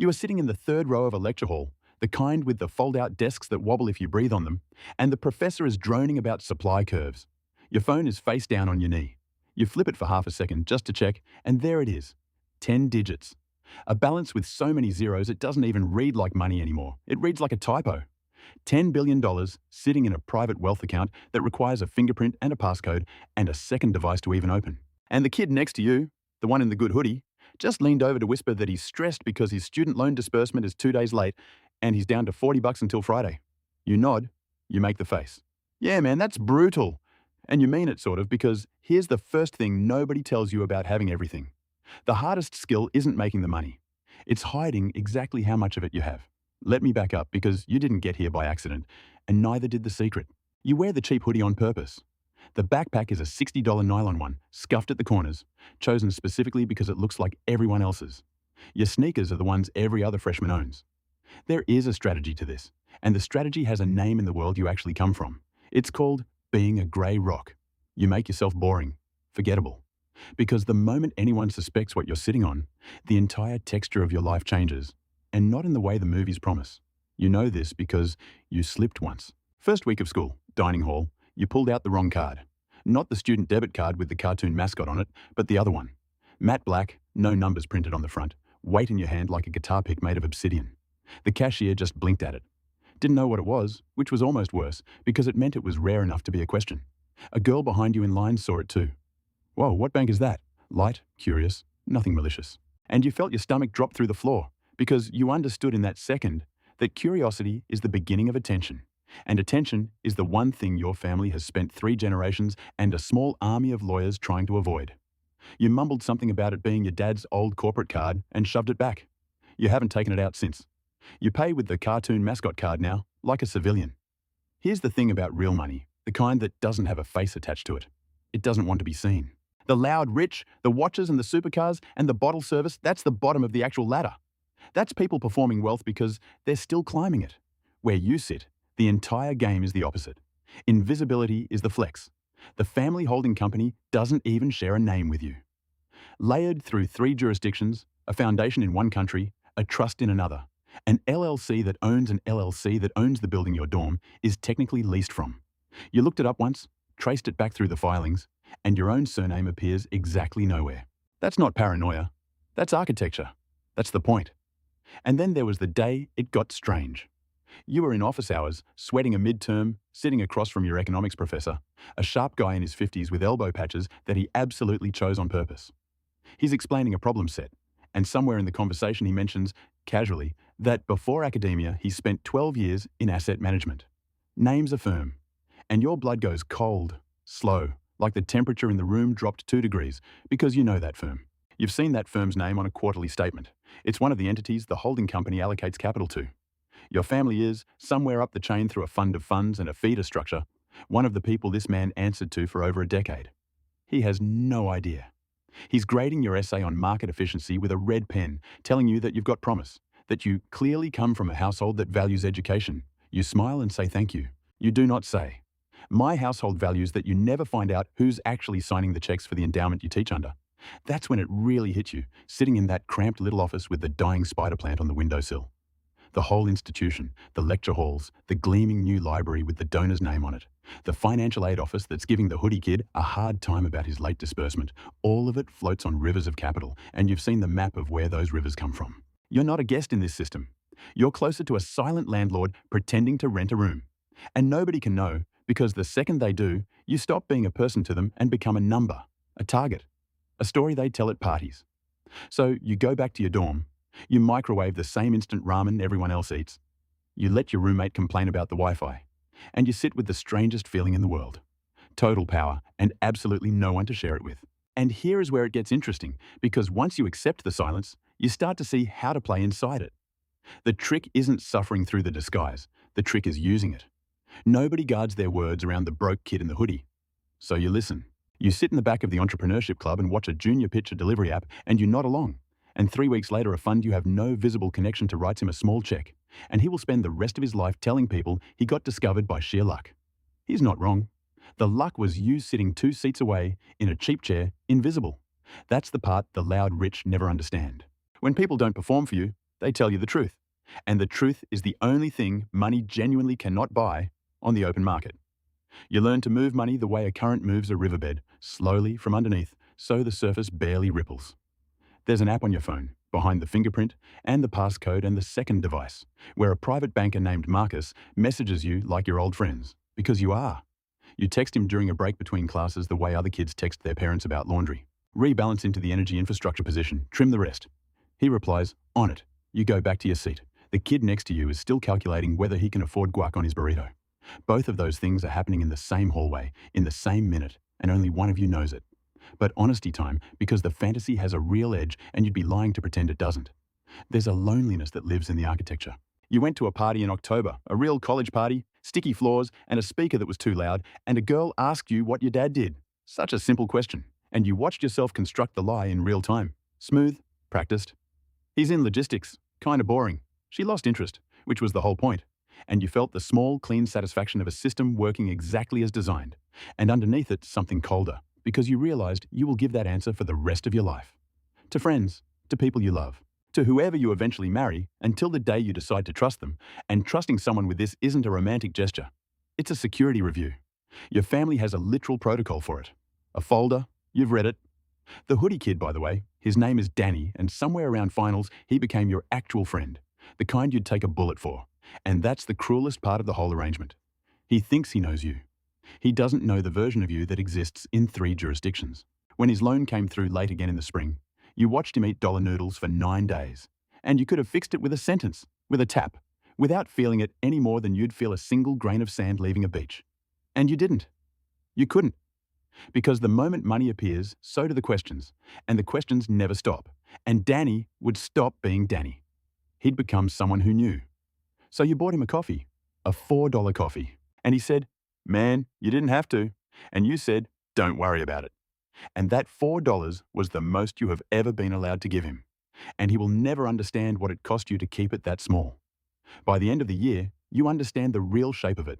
You are sitting in the third row of a lecture hall, the kind with the fold-out desks that wobble if you breathe on them, and the professor is droning about supply curves. Your phone is face down on your knee. You flip it for half a second just to check, and there it is. 10 digits. A balance with so many zeros it doesn't even read like money anymore. It reads like a typo. $10 billion sitting in a private wealth account that requires a fingerprint and a passcode and a second device to even open. And the kid next to you, the one in the good hoodie, just leaned over to whisper that he's stressed because his student loan disbursement is 2 days late and he's down to $40 until Friday. You nod, you make the face. Yeah, man, that's brutal. And you mean it sort of, because here's the first thing nobody tells you about having everything. The hardest skill isn't making the money. It's hiding exactly how much of it you have. Let me back up, because you didn't get here by accident, and neither did the secret. You wear the cheap hoodie on purpose. The backpack is a $60 nylon one, scuffed at the corners, chosen specifically because it looks like everyone else's. Your sneakers are the ones every other freshman owns. There is a strategy to this, and the strategy has a name in the world you actually come from. It's called being a grey rock. You make yourself boring, forgettable. Because the moment anyone suspects what you're sitting on, the entire texture of your life changes, and not in the way the movies promise. You know this because you slipped once. First week of school, dining hall, you pulled out the wrong card. Not the student debit card with the cartoon mascot on it, but the other one. Matte black, no numbers printed on the front, weight in your hand like a guitar pick made of obsidian. The cashier just blinked at it. Didn't know what it was, which was almost worse, because it meant it was rare enough to be a question. A girl behind you in line saw it too. Whoa, what bank is that? Light, curious, nothing malicious. And you felt your stomach drop through the floor, because you understood in that second that curiosity is the beginning of attention. And attention is the one thing your family has spent 3 generations and a small army of lawyers trying to avoid. You mumbled something about it being your dad's old corporate card and shoved it back. You haven't taken it out since. You pay with the cartoon mascot card now, like a civilian. Here's the thing about real money, the kind that doesn't have a face attached to it. It doesn't want to be seen. The loud rich, the watches and the supercars, and the bottle service, that's the bottom of the actual ladder. That's people performing wealth because they're still climbing it. Where you sit, the entire game is the opposite. Invisibility is the flex. The family holding company doesn't even share a name with you. Layered through 3 jurisdictions, a foundation in one country, a trust in another. An LLC that owns an LLC that owns the building your dorm is technically leased from. You looked it up once, traced it back through the filings, and your own surname appears exactly nowhere. That's not paranoia. That's architecture. That's the point. And then there was the day it got strange. You were in office hours, sweating a midterm, sitting across from your economics professor, a sharp guy in his 50s with elbow patches that he absolutely chose on purpose. He's explaining a problem set, and somewhere in the conversation he mentions, casually, that before academia he spent 12 years in asset management. Names a firm, and your blood goes cold, slow, like the temperature in the room dropped 2 degrees, because you know that firm. You've seen that firm's name on a quarterly statement. It's one of the entities the holding company allocates capital to. Your family is, somewhere up the chain through a fund of funds and a feeder structure, one of the people this man answered to for over a decade. He has no idea. He's grading your essay on market efficiency with a red pen, telling you that you've got promise, that you clearly come from a household that values education. You smile and say thank you. You do not say. My household values that you never find out who's actually signing the checks for the endowment you teach under. That's when it really hit you, sitting in that cramped little office with the dying spider plant on the windowsill. The whole institution, the lecture halls, the gleaming new library with the donor's name on it, the financial aid office that's giving the hoodie kid a hard time about his late disbursement, all of it floats on rivers of capital, and you've seen the map of where those rivers come from. You're not a guest in this system. You're closer to a silent landlord pretending to rent a room. And nobody can know, because the second they do, you stop being a person to them and become a number, a target, a story they tell at parties. So you go back to your dorm. You microwave the same instant ramen everyone else eats. You let your roommate complain about the Wi-Fi. And you sit with the strangest feeling in the world. Total power and absolutely no one to share it with. And here is where it gets interesting, because once you accept the silence, you start to see how to play inside it. The trick isn't suffering through the disguise. The trick is using it. Nobody guards their words around the broke kid in the hoodie. So you listen. You sit in the back of the entrepreneurship club and watch a junior pitch a delivery app, and you nod along. And 3 weeks later, a fund you have no visible connection to writes him a small check, and he will spend the rest of his life telling people he got discovered by sheer luck. He's not wrong. The luck was you sitting 2 seats away in a cheap chair, invisible. That's the part the loud rich never understand. When people don't perform for you, They tell you the truth. And the truth is the only thing money genuinely cannot buy on the open market. You learn to move money the way a current moves a riverbed, slowly from underneath, so the surface barely ripples. There's an app on your phone, behind the fingerprint and the passcode and the second device, where a private banker named Marcus messages you like your old friends, because you are. You text him during a break between classes the way other kids text their parents about laundry. Rebalance into the energy infrastructure position, trim the rest. He replies, on it. You go back to your seat. The kid next to you is still calculating whether he can afford guac on his burrito. Both of those things are happening in the same hallway, in the same minute, and only one of you knows it. But honesty time, because the fantasy has a real edge and you'd be lying to pretend it doesn't. There's a loneliness that lives in the architecture. You went to a party in October, a real college party, sticky floors, and a speaker that was too loud, and a girl asked you what your dad did. Such a simple question. And you watched yourself construct the lie in real time. Smooth, practiced. He's in logistics, kinda boring. She lost interest, which was the whole point. And you felt the small, clean satisfaction of a system working exactly as designed. And underneath it, something colder, because you realized you will give that answer for the rest of your life. To friends, to people you love, to whoever you eventually marry, until the day you decide to trust them. And trusting someone with this isn't a romantic gesture. It's a security review. Your family has a literal protocol for it. A folder, you've read it. The hoodie kid, by the way, his name is Danny, and somewhere around finals, he became your actual friend, the kind you'd take a bullet for. And that's the cruelest part of the whole arrangement. He thinks he knows you. He doesn't know the version of you that exists in 3 jurisdictions. When his loan came through late again in the spring, you watched him eat dollar noodles for 9 days. And you could have fixed it with a sentence, with a tap, without feeling it any more than you'd feel a single grain of sand leaving a beach. And you didn't. You couldn't. Because the moment money appears, so do the questions. And the questions never stop. And Danny would stop being Danny. He'd become someone who knew. So you bought him a coffee, a $4 coffee. And he said, man, you didn't have to. And you said, don't worry about it. And that $4 was the most you have ever been allowed to give him. And he will never understand what it cost you to keep it that small. By the end of the year, you understand the real shape of it.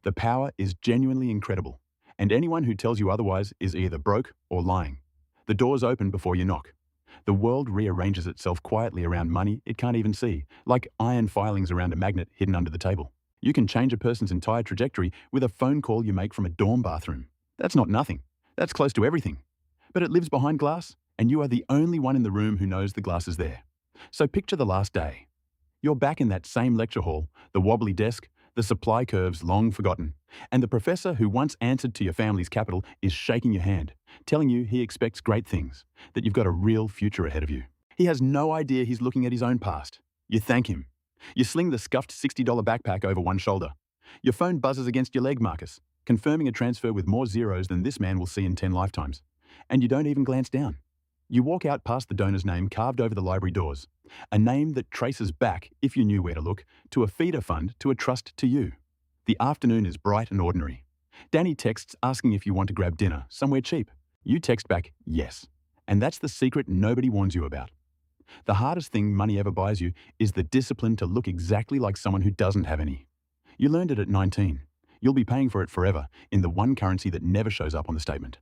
The power is genuinely incredible. And anyone who tells you otherwise is either broke or lying. The door's open before you knock. The world rearranges itself quietly around money it can't even see, like iron filings around a magnet hidden under the table. You can change a person's entire trajectory with a phone call you make from a dorm bathroom. That's not nothing. That's close to everything. But it lives behind glass, and you are the only one in the room who knows the glass is there. So picture the last day. You're back in that same lecture hall, the wobbly desk, the supply curves long forgotten, and the professor who once answered to your family's capital is shaking your hand, telling you he expects great things, that you've got a real future ahead of you. He has no idea he's looking at his own past. You thank him. You sling the scuffed $60 backpack over one shoulder. Your phone buzzes against your leg, Marcus, confirming a transfer with more zeros than this man will see in 10 lifetimes. And you don't even glance down. You walk out past the donor's name carved over the library doors, a name that traces back, if you knew where to look, to a feeder fund, to a trust to you. The afternoon is bright and ordinary. Danny texts asking if you want to grab dinner somewhere cheap. You text back, yes. And that's the secret nobody warns you about. The hardest thing money ever buys you is the discipline to look exactly like someone who doesn't have any. You learned it at 19. You'll be paying for it forever in the one currency that never shows up on the statement.